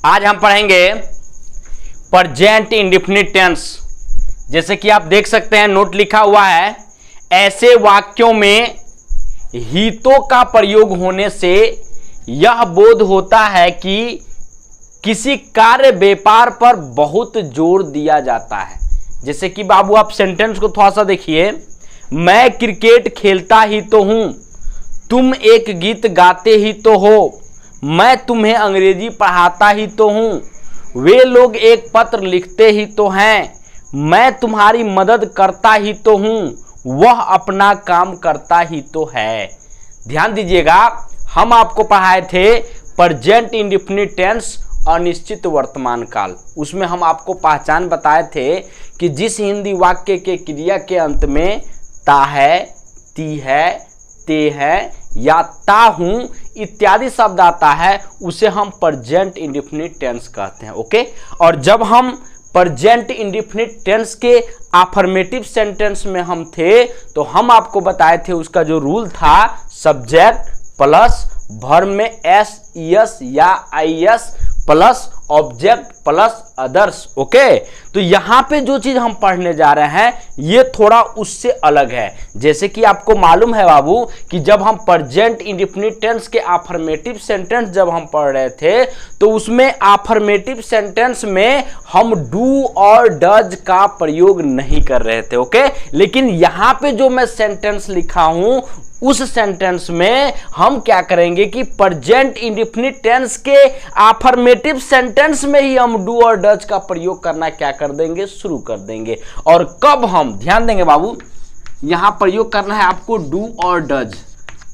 आज हम पढ़ेंगे प्रेजेंट इंडेफिनिट टेंस। जैसे कि आप देख सकते हैं नोट लिखा हुआ है, ऐसे वाक्यों में हितों का प्रयोग होने से यह बोध होता है कि किसी कार्य व्यापार पर बहुत जोर दिया जाता है। जैसे कि बाबू आप सेंटेंस को थोड़ा सा देखिए, मैं क्रिकेट खेलता ही तो हूं, तुम एक गीत गाते ही तो हो, मैं तुम्हें अंग्रेजी पढ़ाता ही तो हूं, वे लोग एक पत्र लिखते ही तो हैं, मैं तुम्हारी मदद करता ही तो हूं, वह अपना काम करता ही तो है। ध्यान दीजिएगा, हम आपको पढ़ाए थे प्रेजेंट इंडेफिनिट टेंस अनिश्चित वर्तमान काल। उसमें हम आपको पहचान बताए थे कि जिस हिंदी वाक्य के क्रिया के अंत में ता है, ती है, ते है या ता हूं इत्यादि शब्द आता है उसे हम प्रेजेंट इंडेफिनिट टेंस कहते हैं। ओके, और जब हम प्रेजेंट इंडेफिनिट टेंस के अफर्मेटिव सेंटेंस में हम थे तो हम आपको बताए थे उसका जो रूल था, सब्जेक्ट प्लस वर्ब में S, ES or IS plus object plus others. Okay, तो यहां पे जो चीज हम पढ़ने जा रहे हैं ये थोड़ा उससे अलग है। जैसे कि आपको मालूम है बाबू कि जब हम प्रेजेंट इंडेफिनिट टेंस के अफर्मेटिव सेंटेंस जब हम पढ़ रहे थे तो उसमें अफर्मेटिव सेंटेंस में हम डू और डज का प्रयोग नहीं कर रहे थे। ओके, लेकिन यहां पे जो मैं सेंटेंस लिखा हूं उस सेंटेंस में हम क्या करेंगे कि प्रेजेंट इंडेफिनिट टेंस के अफर्मेटिव सेंटेंस में ही हम डू और डज का प्रयोग करना क्या कर देंगे, शुरू कर देंगे। और कब हम ध्यान देंगे बाबू, यहां प्रयोग करना है आपको डू और डज।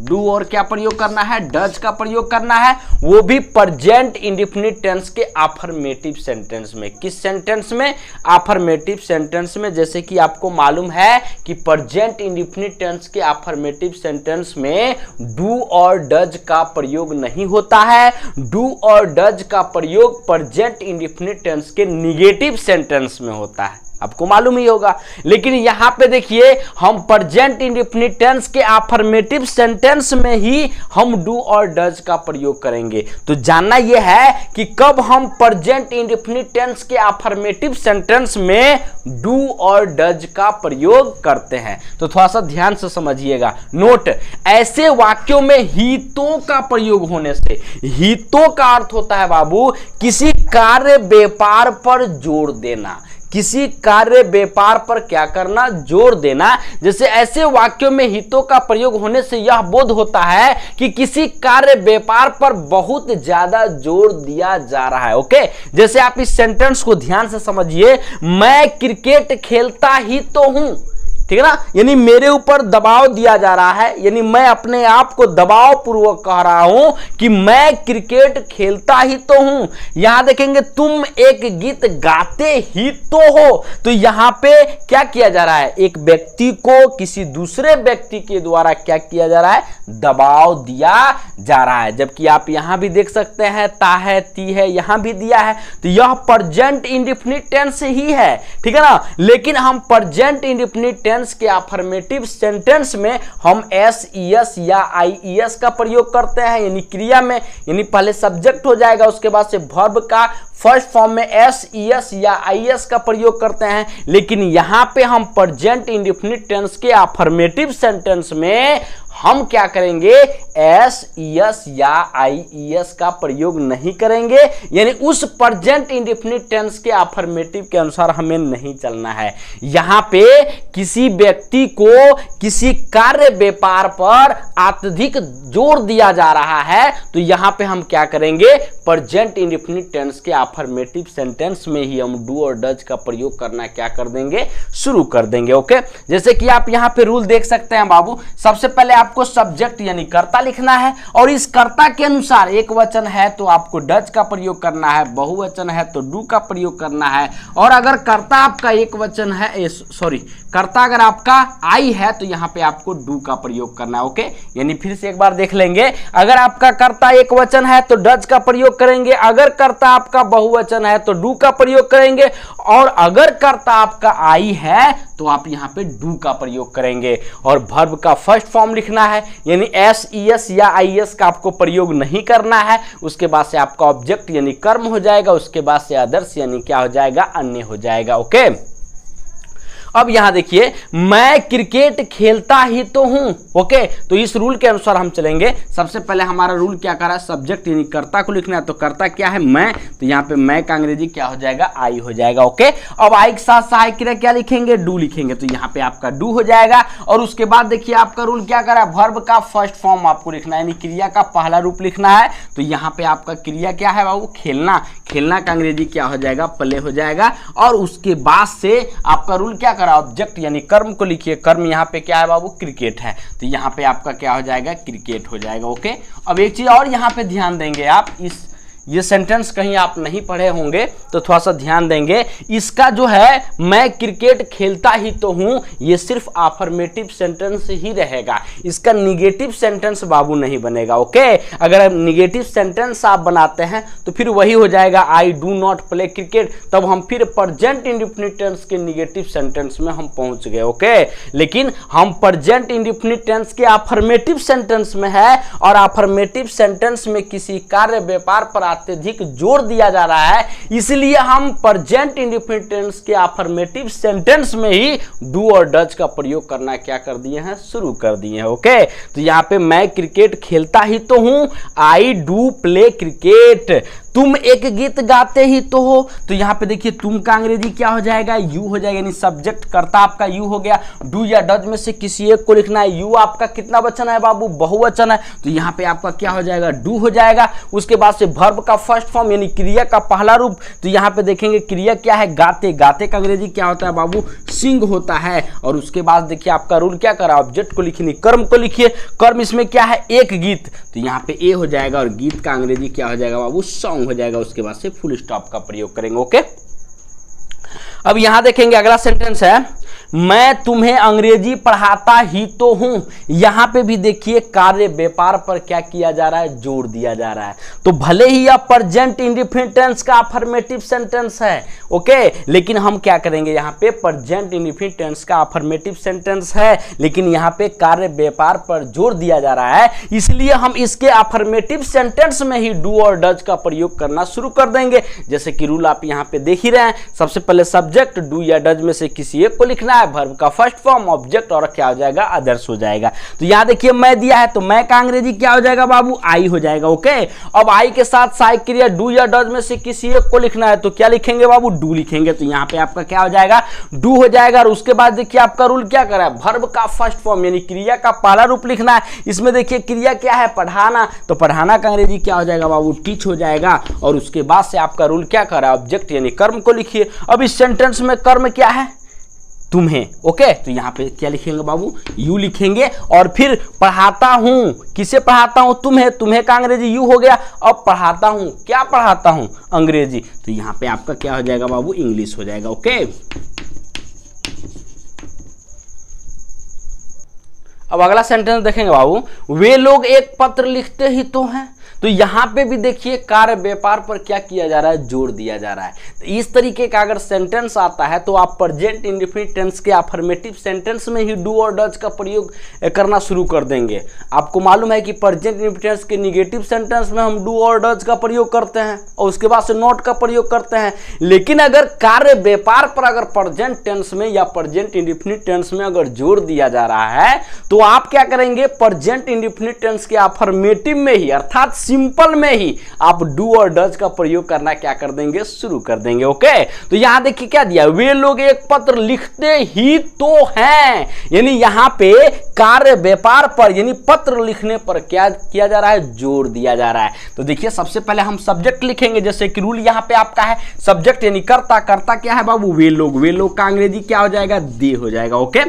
डू और क्या प्रयोग करना है, डज का प्रयोग करना है, वो भी प्रेजेंट इंडेफिनिट टेंस के अफर्मेटिव सेंटेंस में। किस सेंटेंस में, अफर्मेटिव सेंटेंस में। जैसे कि आपको मालूम है कि प्रेजेंट इंडेफिनिट टेंस के अफर्मेटिव सेंटेंस में डू और डज का प्रयोग नहीं होता है। डू और डज का प्रयोग प्रेजेंट इंडेफिनिट टेंस के निगेटिव सेंटेंस में होता है, आपको मालूम ही होगा। लेकिन यहां पे देखिए हम प्रेजेंट इंडेफिनिट टेंस के अफर्मेटिव सेंटेंस में ही हम डू और डज का प्रयोग करेंगे। तो जानना यह है कि कब हम प्रेजेंट इंडेफिनिट टेंस के अफर्मेटिव सेंटेंस में डू और डज का प्रयोग करते हैं। तो थोड़ा सा ध्यान से समझिएगा। नोट, ऐसे वाक्यों में हितों का प्रयोग होने से, हितों का अर्थ होता है बाबू किसी कार्य व्यापार पर जोर देना, किसी कार्य व्यापार पर क्या करना, जोर देना। जैसे ऐसे वाक्यों में हितों का प्रयोग होने से यह बोध होता है कि किसी कार्य व्यापार पर बहुत ज्यादा जोर दिया जा रहा है। ओके, जैसे आप इस सेंटेंस को ध्यान से समझिए, मैं क्रिकेट खेलता ही तो हूं, ठीक है ना, यानी मेरे ऊपर दबाव दिया जा रहा है, यानी मैं अपने आप को दबाव पूर्वक कह रहा हूं कि मैं क्रिकेट खेलता ही तो हूं। यहां देखेंगे तुम एक गीत गाते ही तो हो, तो यहां पे क्या किया जा रहा है, एक व्यक्ति को किसी दूसरे व्यक्ति के द्वारा क्या किया जा रहा है, दबाव दिया जा रहा है। जबकि आप यहां भी देख सकते हैं ता है, ती है, यहां भी दिया है, तो यह प्रेजेंट इंडेफिनिट टेंस ही है, ठीक है ना। लेकिन हम प्रेजेंट इंडेफिनिट टेंस के अफर्मेटिव सेंटेंस में हम एस, ईएस या आईईएस का प्रयोग करते हैं, यानी क्रिया में, यानी पहले सब्जेक्ट हो जाएगा उसके बाद से वर्ब का फर्स्ट फॉर्म में एस, ईएस या आईएस का प्रयोग करते हैं। लेकिन यहां पे हम प्रेजेंट इंडेफिनिट टेंस के अफर्मेटिव सेंटेंस में हम क्या करेंगे, एस, ईएस या आईईएस का प्रयोग नहीं करेंगे, यानी उस प्रेजेंट इंडेफिनिट टेंस के अफर्मेटिव के अनुसार हमें नहीं चलना है। यहां पे किसी व्यक्ति को किसी कार्य व्यापार पर अत्यधिक जोर दिया जा रहा है, तो यहां पे हम क्या करेंगे, प्रेजेंट इंडेफिनिट टेंस के अफर्मेटिव सेंटेंस में ही हम डू और डज का प्रयोग करना क्या कर देंगे, शुरू कर देंगे। ओके, जैसे कि आप यहां पे रूल देख सकते हैं बाबू, सबसे पहले आपको सब्जेक्ट यानी कर्ता लिखना है, और इस कर्ता के अनुसार एक वचन है तो आपको डज का प्रयोग करना है, बहुवचन है तो डू का प्रयोग करना है, और अगर कर्ता आपका एक वचन है, सॉरी, कर्ता अगर आपका आई है तो यहाँ पे आपको डू का प्रयोग करना है। ओके, यानी फिर से एक बार देख लेंगे, अगर आपका कर्ता एक वचन है तो डज का प्रयोग करेंगे, अगर कर्ता आपका बहुवचन है तो डू का प्रयोग करेंगे, और अगर कर्ता आपका आई है तो आप यहाँ पे डू का प्रयोग करेंगे। और वर्ब का फर्स्ट फॉर्म लिखना है, यानी SES या IS का आपको प्रयोग नहीं करना है। उसके बाद से आपका ऑब्जेक्ट यानी कर्म हो जाएगा, उसके बाद से अदर्स यानी क्या हो जाएगा, अन्य हो जाएगा। ओके, अब यहां देखिए, मैं क्रिकेट खेलता ही तो हूं। ओके, तो इस रूल के अनुसार हम चलेंगे। सबसे पहले हमारा रूल क्या कर रहा है, सब्जेक्ट यानी कर्ता को लिखना है। तो कर्ता क्या है, मैं, तो यहाँ पे मैं का अंग्रेजी क्या हो जाएगा, आई हो जाएगा। ओके, अब आई के साथ सहायक क्रिया क्या लिखेंगे, डू लिखेंगे। तो यहाँ पे आपका डू हो जाएगा। और उसके बाद देखिए आपका रूल क्या कर रहा है, वर्ब का फर्स्ट फॉर्म आपको लिखना है, यानी क्रिया का पहला रूप लिखना है। तो यहाँ पे आपका क्रिया क्या है बाबू, खेलना। खेलना का अंग्रेजी क्या हो जाएगा, प्ले हो जाएगा। और उसके बाद से आपका रूल क्या करा, ऑब्जेक्ट यानी कर्म को लिखिए। कर्म यहाँ पे क्या है बाबू, क्रिकेट है। तो यहाँ पे आपका क्या हो जाएगा, क्रिकेट हो जाएगा। ओके, अब एक चीज और यहाँ पे ध्यान देंगे आप, ये सेंटेंस कहीं आप नहीं पढ़े होंगे तो थोड़ा सा ध्यान देंगे। इसका जो है, मैं क्रिकेट खेलता ही तो हूं, ये सिर्फ अफर्मेटिव सेंटेंस ही रहेगा। इसका निगेटिव सेंटेंस बाबू नहीं बनेगा। ओके, अगर निगेटिव सेंटेंस आप बनाते हैं तो फिर वही हो जाएगा, I do not play cricket. तब हम फिर प्रेजेंट इंडेफिनिट टेंस के निगेटिव सेंटेंस में हम पहुंच गए। ओके, लेकिन हम प्रेजेंट इंडेफिनिट टेंस के अफर्मेटिव सेंटेंस में है, और अफर्मेटिव सेंटेंस में किसी कार्य व्यापार पर अत्यधिक जोर दिया जा रहा है, इसलिए हम प्रेजेंट इंडेफिनिट टेंस के अफर्मेटिव सेंटेंस में ही डू और डज का प्रयोग करना क्या कर दिए हैं, शुरू कर दिए हैं। ओके, तो यहाँ पे मैं क्रिकेट खेलता ही तो हूं, आई डू प्ले क्रिकेट। तुम एक गीत गाते ही तो हो, तो यहाँ पे देखिए तुम का अंग्रेजी क्या हो जाएगा, यू हो जाएगा, यानी सब्जेक्ट कर्ता आपका यू हो गया। डू या डज में से किसी एक को लिखना है। यू आपका कितना वचन है बाबू, बहुवचन है। तो यहाँ पे आपका क्या हो जाएगा, डू हो जाएगा। उसके बाद से वर्ब का फर्स्ट फॉर्म यानी क्रिया का पहला रूप। तो यहाँ पे देखेंगे क्रिया क्या है, गाते। गाते का अंग्रेजी क्या होता है बाबू, सिंग होता है। और उसके बाद देखिए आपका रूल क्या करा, ऑब्जेक्ट को लिखिए, कर्म को लिखिए। कर्म इसमें क्या है, एक गीत। तो यहाँ पे ए हो जाएगा, और गीत का अंग्रेजी क्या हो जाएगा बाबू, सॉन्ग हो जाएगा। उसके बाद से फुल स्टॉप का प्रयोग करेंगे। ओके, अब यहां देखेंगे अगला सेंटेंस है, मैं तुम्हें अंग्रेजी पढ़ाता ही तो हूं। यहां पे भी देखिए कार्य व्यापार पर क्या किया जा रहा है, जोर दिया जा रहा है। तो भले ही यह प्रेजेंट इंडेफिनिट टेंस का अफर्मेटिव सेंटेंस है, ओके, लेकिन हम क्या करेंगे, यहां पे प्रेजेंट इंडेफिनिट टेंस का अफर्मेटिव सेंटेंस है, लेकिन यहां पे कार्य व्यापार पर जोर दिया जा रहा है, इसलिए हम इसके अफर्मेटिव सेंटेंस में ही डू और डज का प्रयोग करना शुरू कर देंगे। जैसे कि रूल आप यहां पे देख ही रहे हैं। सबसे पहले सब्जेक्ट, डू या डज में से किसी एक को लिखना है, वर्ब का फर्स्ट फॉर्म, ऑब्जेक्ट, और क्या हो जाएगा, अदर्स हो जाएगा। तो यहां देखिए मैं दिया है, तो मैं का अंग्रेजी क्या हो जाएगा बाबू, आई हो जाएगा। ओके, अब आई के साथ सहायक क्रिया डू या डज में से किसी एक को लिखना है। तो क्या लिखेंगे बाबू, डू लिखेंगे। तो यहां पे आपका क्या हो जाएगा, डू हो जाएगा। और उसके बाद देखिए आपका रूल क्या कर रहा है, वर्ब का फर्स्ट फॉर्म यानी क्रिया का पहला रूप लिखना है। इसमें देखिए क्रिया क्या है, पढ़ाना। तो पढ़ाना का अंग्रेजी क्या हो जाएगा बाबू, टीच हो जाएगा। और उसके बाद से आपका रूल क्या कर रहा है, ऑब्जेक्ट यानी कर्म को लिखिए। अब इस सेंटेंस में कर्म क्या है, तुम्हें। ओके, तो यहां पे क्या लिखेंगे बाबू, यू लिखेंगे। और फिर पढ़ाता हूं, किसे पढ़ाता हूं, तुम्हें। तुम्हें का अंग्रेजी यू हो गया। अब पढ़ाता हूं, क्या पढ़ाता हूं, अंग्रेजी। तो यहां पे आपका क्या हो जाएगा बाबू, इंग्लिश हो जाएगा। ओके, अब अगला सेंटेंस देखेंगे बाबू, वे लोग एक पत्र लिखते ही तो हैं। तो यहां पे भी देखिए कार्य व्यापार पर क्या किया जा रहा है, जोर दिया जा रहा है। तो इस तरीके का अगर सेंटेंस आता है तो आप प्रेजेंट इंडेफिनिट टेंस के अफर्मेटिव सेंटेंस में ही डू और डज का प्रयोग करना शुरू कर देंगे। आपको मालूम है कि प्रेजेंट इंडेफिनिट टेंस के निगेटिव सेंटेंस में हम डू और डज का प्रयोग करते हैं, और उसके बाद से नॉट का प्रयोग करते हैं। लेकिन अगर कार्य व्यापार पर अगर प्रेजेंट टेंस में या प्रेजेंट इंडेफिनिट टेंस में अगर जोर दिया जा रहा है, तो आप क्या करेंगे, प्रेजेंट इंडेफिनिट टेंस के अफर्मेटिव में ही, अर्थात सिंपल में ही आप डू और डज का प्रयोग करना क्या कर देंगे, शुरू कर देंगे। ओके, तो यहां देखिए क्या दिया, वे लोग एक पत्र लिखते ही तो हैं। यानी यहां पे कार्य व्यापार पर यानी पत्र लिखने पर क्या किया जा रहा है, जोर दिया जा रहा है। तो देखिए सबसे पहले हम सब्जेक्ट लिखेंगे। जैसे कि रूल यहां पे आपका है, सब्जेक्ट यानी कर्ता। कर्ता क्या है बाबू, वे लोग। वे लोग का अंग्रेजी क्या हो जाएगा, दे हो जाएगा। ओके,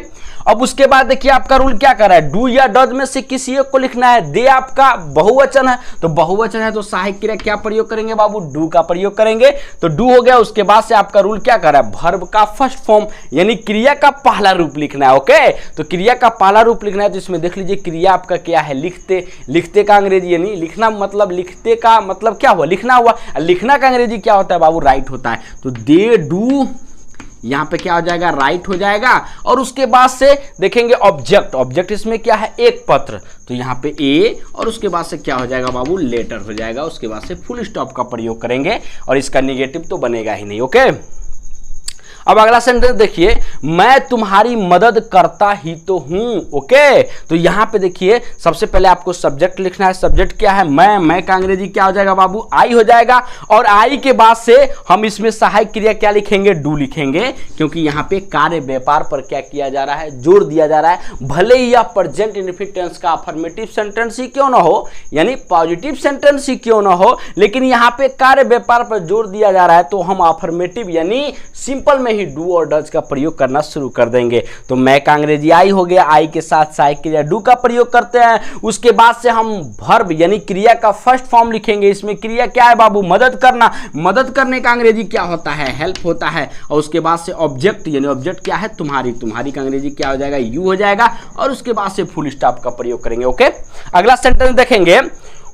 अब उसके बाद देखिए आपका रूल क्या कर रहा है, डू या डज में से किसी एक को लिखना है। दे आपका बहुवचन है, तो बहुवचन है तो सहायक क्रिया क्या प्रयोग करेंगे बाबू, डू का प्रयोग करेंगे। तो डू हो गया। उसके बाद से आपका रूल क्या कर रहा है, वर्ब का फर्स्ट फॉर्म यानी क्रिया का पहला रूप लिखना है। ओके, तो क्रिया का पहला रूप लिखना है। तो इसमें देख लीजिए क्रिया आपका क्या है, लिखते। लिखते का अंग्रेजी यानी लिखना, मतलब लिखते का मतलब क्या हुआ, लिखना हुआ। लिखना का अंग्रेजी क्या होता है बाबू, राइट होता है। तो दे डू यहाँ पे क्या हो जाएगा, राइट हो जाएगा। और उसके बाद से देखेंगे ऑब्जेक्ट, ऑब्जेक्ट इसमें क्या है, एक पत्र, तो यहाँ पे ए, और उसके बाद से क्या हो जाएगा बाबू, लेटर हो जाएगा। उसके बाद से फुल स्टॉप का प्रयोग करेंगे और इसका निगेटिव तो बनेगा ही नहीं। ओके, अब अगला सेंटेंस देखिए, मैं तुम्हारी मदद करता ही तो हूं। ओके, तो यहां पे देखिए सबसे पहले आपको सब्जेक्ट लिखना है। सब्जेक्ट क्या है, मैं का अंग्रेजी क्या हो जाएगा बाबू, आई हो जाएगा। और आई के बाद से हम इसमें सहायक क्रिया क्या लिखेंगे, डू लिखेंगे, क्योंकि यहां पे कार्य व्यापार पर क्या किया जा रहा है, जोर दिया जा रहा है। भले ही यह प्रेजेंट इंडेफिनिट टेंस का अफर्मेटिव सेंटेंस ही क्यों ना हो, यानी पॉजिटिव सेंटेंस ही क्यों ना हो, लेकिन यहां पे कार्य व्यापार पर जोर दिया जा रहा है, तो हम अफर्मेटिव यानी सिंपल में ही डू और डज का प्रयोग करना शुरू कर देंगे। तो मैं का अंग्रेजी आई हो गया, आई के साथ सहायक क्रिया डू का प्रयोग करते हैं। उसके बाद से हम वर्ब यानी क्रिया का फर्स्ट फॉर्म लिखेंगे। इसमें क्रिया क्या है बाबू, मदद करना। मदद करने का अंग्रेजी क्या होता है, हेल्प होता है। और उसके बाद से ऑब्जेक्ट यानी ऑब्जेक्ट क्या है, तुम्हारी, तुम्हारी का अंग्रेजी क्या हो जाएगा, यू हो जाएगा। और उसके बाद से फुल स्टॉप का प्रयोग करेंगे। ओके, अगला सेंटेंस देखेंगे,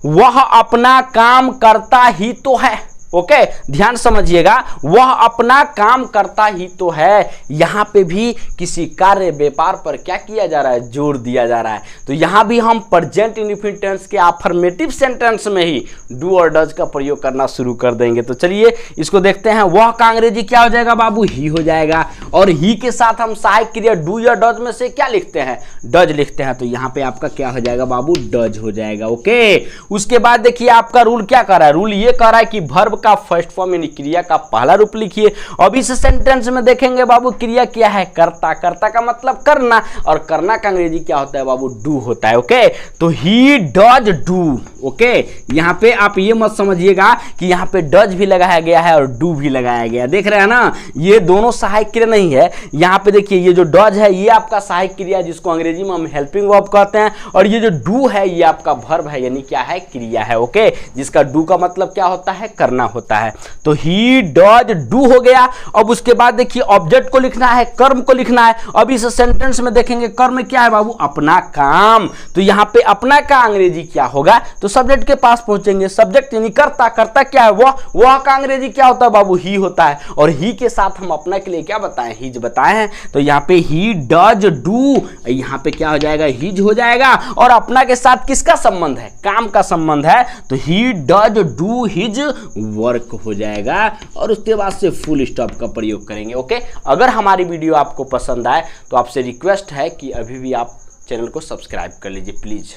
वह अपना काम करता ही तो है। ओके, ध्यान समझिएगा, वह अपना काम करता ही तो है। यहां पे भी किसी कार्य व्यापार पर क्या किया जा रहा है, जोर दिया जा रहा है। तो यहां भी हम प्रेजेंट इंडेफिनिट टेंस के अफर्मेटिव सेंटेंस में ही डू और डज का प्रयोग करना शुरू कर देंगे। तो चलिए इसको देखते हैं। वह का अंग्रेजी क्या हो जाएगा बाबू, ही हो जाएगा। और ही के साथ हम सहायक क्रिया डू या डज में से क्या लिखते हैं, डज लिखते हैं। तो यहां पे आपका क्या हो जाएगा बाबू, डज हो जाएगा। ओके, उसके बाद देखिए आपका रूल क्या कर रहा है, रूल ये कर रहा है कि वर्ब का फर्स्ट फॉर्म यानी क्रिया का पहला रूप लिखिए। अब इस सेंटेंस में देखेंगे बाबू क्रिया क्या है, करता। करता का मतलब करना, और करना का अंग्रेजी क्या होता है बाबू, डू होता है। ओके, तो ही डज डू। ओके, यहां पे आप ये मत समझिएगा कि यहां पे डज भी लगाया गया है और डू भी लगाया गया है। देख रहे हैं ना, ये दोनों सहायक क्रिया नहीं है। यहां पे देखिए ये जो डज है ये आपका सहायक क्रिया है, जिसको अंग्रेजी में हम हेल्पिंग वर्ब कहते हैं। और ये जो डू है ये आपका वर्ब है, यानी क्या है, क्रिया है। ओके, जिसका डू का मतलब क्या होता है, करना होता है। तो ही डज डू हो गया। अब उसके बाद देखिए ऑब्जेक्ट को लिखना है, कर्म को लिखना है। अब इस सेंटेंस में देखेंगे कर्म क्या है बाबू, अपना काम। तो यहां पे अपना का अंग्रेजी क्या होगा, तो सब्जेक्ट के पास पहुंचेंगे। सब्जेक्ट यानी करता। करता क्या है, वह का अंग्रेजी क्या होता है बाबू, ही होता है। और ही के साथ हम अपना के लिए क्या बताएं, हिज बताए हैं। तो यहां पे ही डज डू, यहां पे क्या हो जाएगा, हिज हो जाएगा। और अपना के साथ किसका संबंध है, काम का संबंध है। तो he does do his work हो जाएगा। और उसके बाद से फुल स्टॉप का प्रयोग करेंगे। ओके, अगर हमारी वीडियो आपको पसंद आए तो आपसे रिक्वेस्ट है कि अभी भी आप चैनल को सब्सक्राइब कर लीजिए प्लीज।